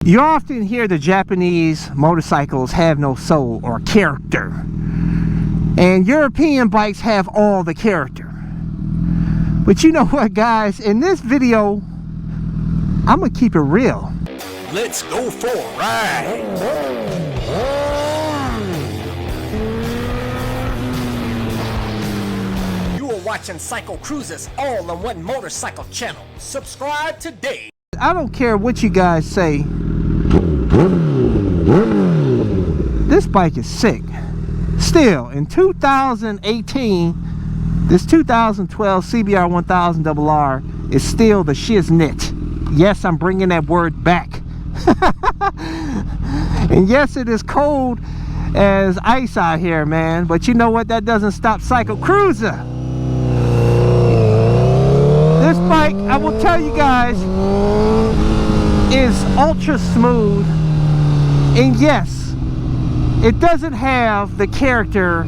You often hear the Japanese motorcycles have no soul or character, and European bikes have all the character. But you know what, guys, in this video I'm gonna keep it real. Let's go for a ride. You are watching CycleCruza's all-in-one motorcycle channel. Subscribe today. I don't care what you guys say, this bike is sick. Still, in 2018, this 2012 CBR 1000RR is still the shiznit. Yes, I'm bringing that word back. And yes, it is cold as ice out here, man, but you know what? That doesn't stop CycleCruza. This bike, I will tell you guys, is ultra smooth, and yes, it doesn't have the character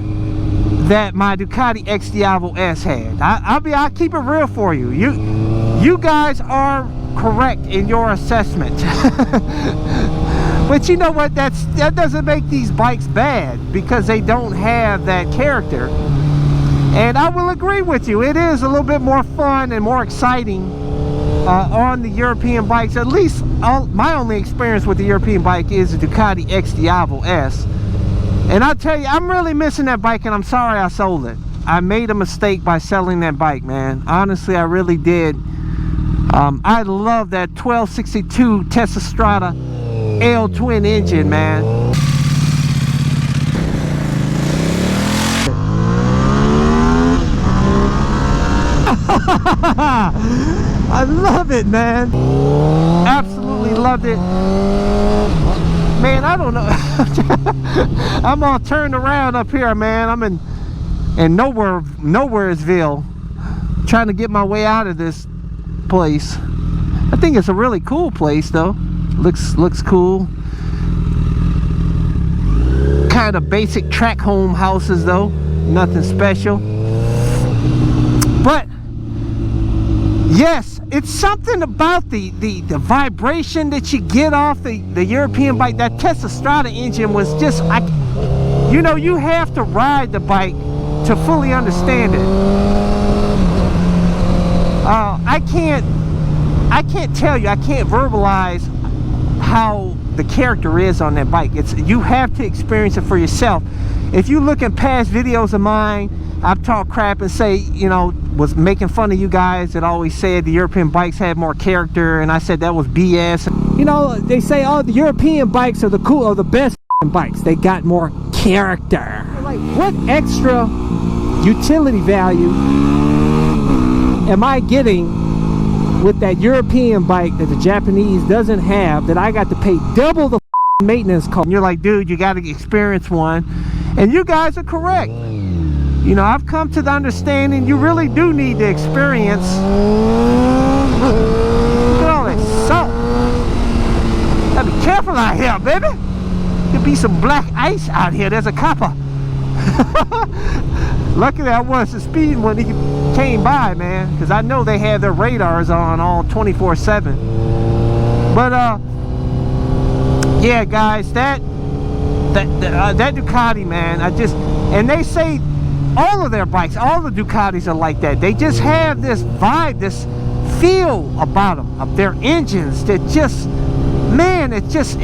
that my Ducati X Diablo S had. I'll keep it real for you. You guys are correct in your assessment. But you know what? That doesn't make these bikes bad, because they don't have that character. And I will agree with you, it is a little bit more fun and more exciting on the European bikes. At least my only experience with the European bike is the Ducati X Diablo S. And I'll tell you, I'm really missing that bike, and I'm sorry I sold it. I made a mistake by selling that bike, man. Honestly, I really did. I love that 1262 Tessa Strata L twin engine, man. I love it, man. Absolutely loved it. Man, I don't know. I'm all turned around up here, man. I'm in nowheresville, trying to get my way out of this place. I think it's a really cool place, though. Looks cool. Kind of basic track home houses, though. Nothing special. But yes, it's something about the vibration that you get off the European bike. That Tessa Strata engine was just, you know, you have to ride the bike to fully understand it. I can't tell you, I can't verbalize how the character is on that bike. You have to experience it for yourself. If you look at past videos of mine, I've talked crap and say, you know, was making fun of you guys that always said the European bikes had more character, and I said that was BS. You know, they say, oh, the European bikes are the best bikes. They got more character. Like, what extra utility value am I getting with that European bike that the Japanese doesn't have, that I got to pay double the maintenance cost? And you're like, dude, you got to experience one. And you guys are correct. You know, I've come to the understanding you really do need to experience. Look at all that salt. Gotta be careful out here, baby. Could be some black ice out here. There's a copper. Luckily I wasn't speeding when he came by, man, because I know they have their radars on all 24/7. But yeah, guys, that Ducati, man, and they say all of their bikes, all the Ducatis are like that. They just have this vibe, this feel about them, of their engines that just, man, it just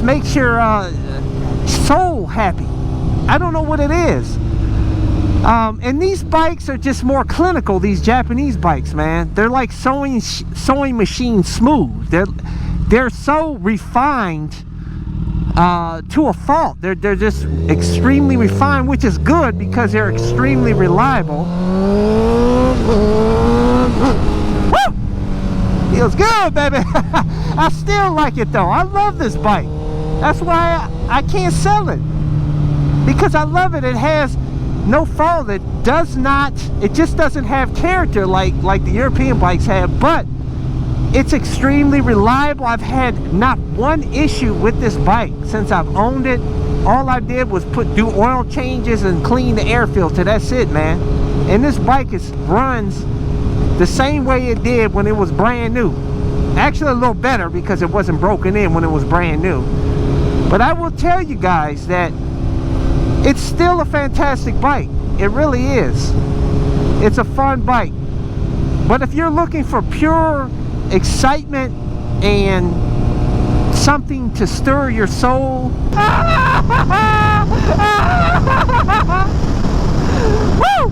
makes your soul happy. I don't know what it is. And these bikes are just more clinical, these Japanese bikes, man. They're like sewing machine smooth. They're so refined to a fault. They're just extremely refined, which is good because they're extremely reliable. Woo! Feels good, baby. I still like it though. I love this bike. That's why I can't sell it, because I love it. It has no fault. It just doesn't have character like the European bikes have, but it's extremely reliable. I've had not one issue with this bike since I've owned it. All I did was do oil changes and clean the air filter. That's it, man. And this bike runs the same way it did when it was brand new. Actually a little better because it wasn't broken in when it was brand new. But I will tell you guys that it's still a fantastic bike. It really is. It's a fun bike. But if you're looking for pure excitement and something to stir your soul, woo!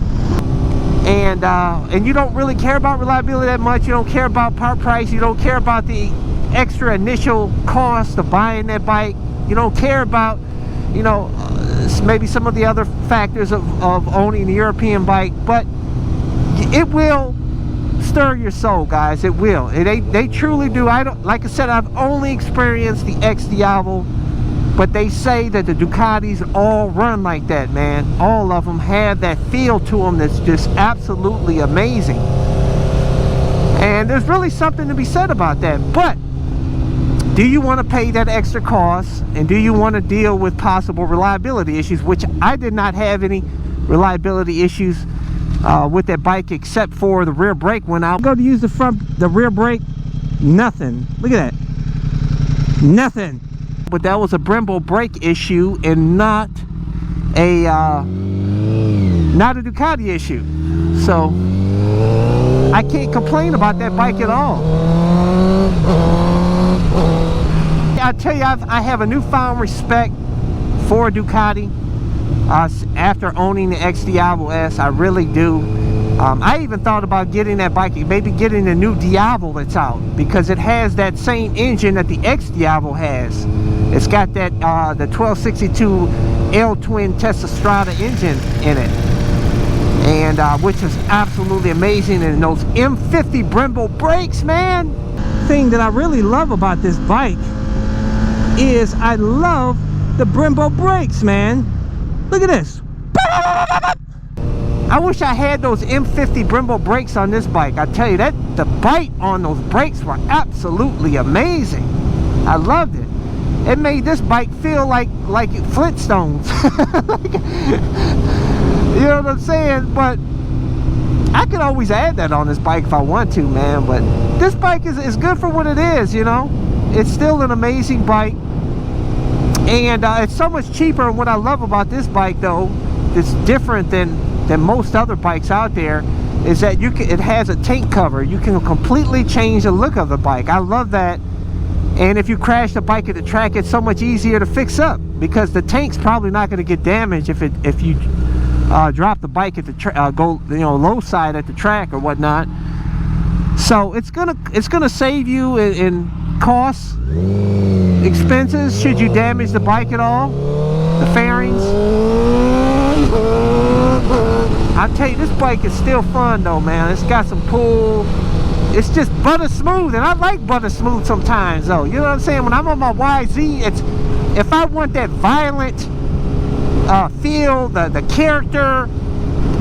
And you don't really care about reliability that much, you don't care about part price, you don't care about the extra initial cost of buying that bike, you don't care about, you know, maybe some of the other factors of owning a European bike, but it will stir your soul, guys. It will. They truly do. I don't, like I said, I've only experienced the Diablo, but they say that the Ducatis all run like that, man. All of them have that feel to them that's just absolutely amazing. And there's really something to be said about that. But do you want to pay that extra cost, and do you want to deal with possible reliability issues, which I did not have any reliability issues with that bike except for the rear brake went out. Go to use the rear brake, nothing. Look at that, nothing. But that was a Brembo brake issue and not a Ducati issue. So I can't complain about that bike at all. I tell you, I have a newfound respect for Ducati after owning the Diablo S. I really do. I even thought about getting that bike, maybe getting the new Diablo that's out, because it has that same engine that the Diablo has. It's got that the 1262 L-twin Tessa Strata engine in it, and which is absolutely amazing. And those M50 Brembo brakes, man. The thing that I really love about this bike is I love the Brembo brakes, man. Look at this. I wish I had those M50 Brembo brakes on this bike. I tell you, that the bite on those brakes were absolutely amazing. I loved it. It made this bike feel like Flintstones. You know what I'm saying? But I could always add that on this bike if I want to, man. But this bike is good for what it is, you know. It's still an amazing bike. And it's so much cheaper. And what I love about this bike, though, it's different than most other bikes out there, is that it has a tank cover. You can completely change the look of the bike. I love that. And if you crash the bike at the track, it's so much easier to fix up, because the tank's probably not going to get damaged if you drop the bike at the go, you know, low side at the track or whatnot. So it's gonna save you in costs, expenses, should you damage the bike at all, the fairings. I'll tell you, this bike is still fun though, man. It's got some pull. It's just butter smooth, and I like butter smooth sometimes though. You know what I'm saying? When I'm on my YZ, if I want that violent feel, the character,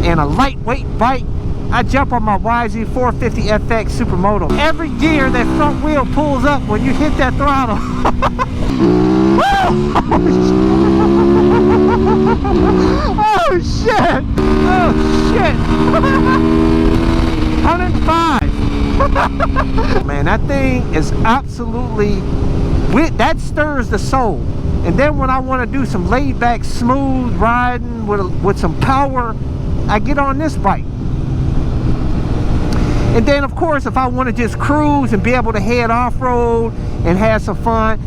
and a lightweight bike, I jump on my YZ 450 FX Supermoto. Every gear, that front wheel pulls up when you hit that throttle. Oh shit! Oh shit! 105. Man, that thing is absolutely, that stirs the soul. And then when I want to do some laid back smooth riding with some power, I get on this bike. And then of course, if I want to just cruise and be able to head off-road and have some fun,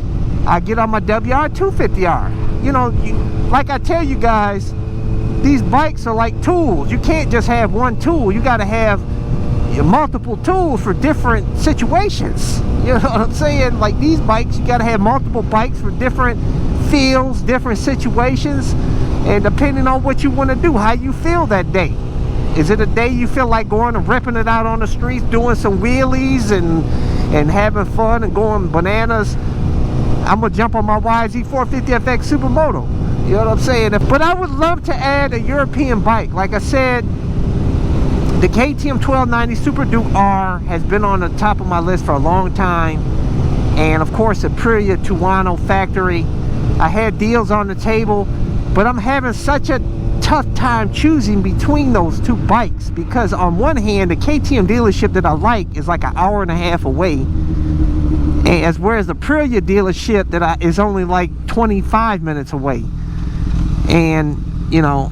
I get on my WR 250R. You know, like I tell you guys, these bikes are like tools. You can't just have one tool. You got to have multiple tools for different situations. You know what I'm saying? Like these bikes, you got to have multiple bikes for different feels, different situations, and depending on what you want to do, how you feel that day. Is it a day you feel like going and ripping it out on the streets, doing some wheelies and having fun and going bananas? I'm gonna jump on my YZ 450 FX Supermoto. You know what I'm saying? But I would love to add a European bike. Like I said, the KTM 1290 Super Duke R has been on the top of my list for a long time. And of course, the Aprilia Tuono factory. I had deals on the table, but I'm having such a tough time choosing between those two bikes, because on one hand, the KTM dealership that I like is like an hour and a half away, as whereas the Aprilia dealership that is only like 25 minutes away. And you know,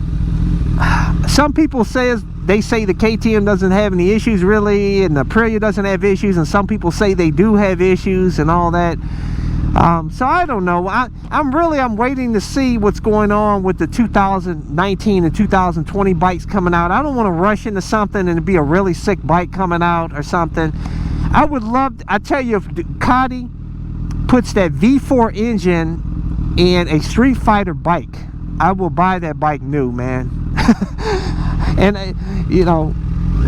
some people say they say the KTM doesn't have any issues really, and the Aprilia doesn't have issues, and some people say they do have issues and all that. So I don't know. I'm waiting to see what's going on with the 2019 and 2020 bikes coming out. I don't want to rush into something and it be a really sick bike coming out or something. I would love, I tell you, if Ducati puts that V4 engine in a Street Fighter bike, I will buy that bike new, man. And you know,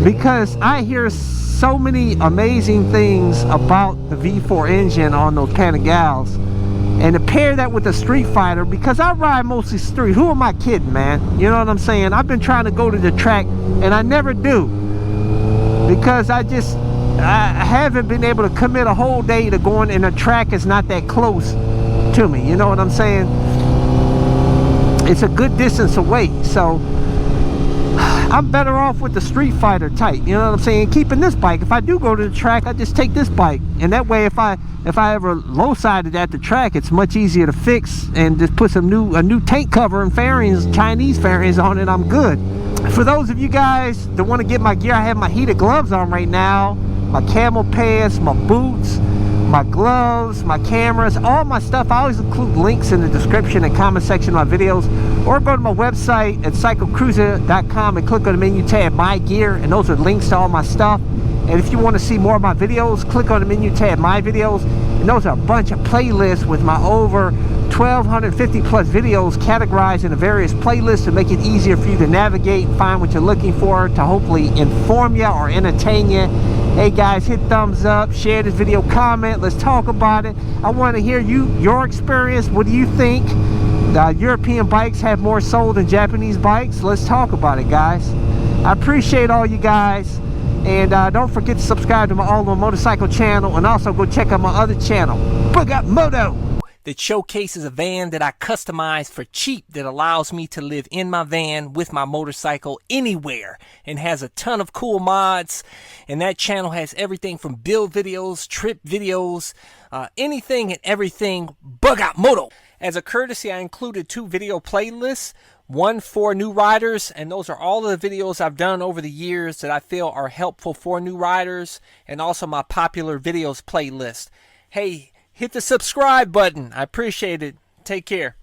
because I hear so many amazing things about the V4 engine on those Panigales, and to pair that with the Street Fighter, because I ride mostly street. Who am I kidding, man? You know what I'm saying? I've been trying to go to the track and I never do, because I haven't been able to commit a whole day to going, and the track is not that close to me. You know what I'm saying? It's a good distance away, so I'm better off with the Street Fighter type. You know what I'm saying? Keeping this bike. If I do go to the track, I just take this bike, and that way, if I ever low-sided at the track, it's much easier to fix and just put a new tank cover and fairings, Chinese fairings on it. I'm good. For those of you guys that want to get my gear, I have my heated gloves on right now, my camel pants, my boots, my gloves, my cameras, all my stuff. I always include links in the description and comment section of my videos, or go to my website at CycleCruza.com and click on the menu tab My Gear, and those are links to all my stuff. And if you want to see more of my videos, click on the menu tab My Videos, and those are a bunch of playlists with my over 1,250 plus videos categorized into various playlists to make it easier for you to navigate and find what you're looking for, to hopefully inform you or entertain you. Hey guys, hit thumbs up, share this video, comment, let's talk about it. I want to hear your experience. What do you think? European bikes have more soul than Japanese bikes? Let's talk about it, guys. I appreciate all you guys, and don't forget to subscribe to my All On Motorcycle channel, and also go check out my other channel, Moto, that showcases a van that I customize for cheap, that allows me to live in my van with my motorcycle anywhere, and has a ton of cool mods. And that channel has everything from build videos, trip videos, anything and everything Bug Out Moto. As a courtesy, I included 2 video playlists, one for new riders, and those are all of the videos I've done over the years that I feel are helpful for new riders, and also my popular videos playlist. Hey, hit the subscribe button. I appreciate it. Take care.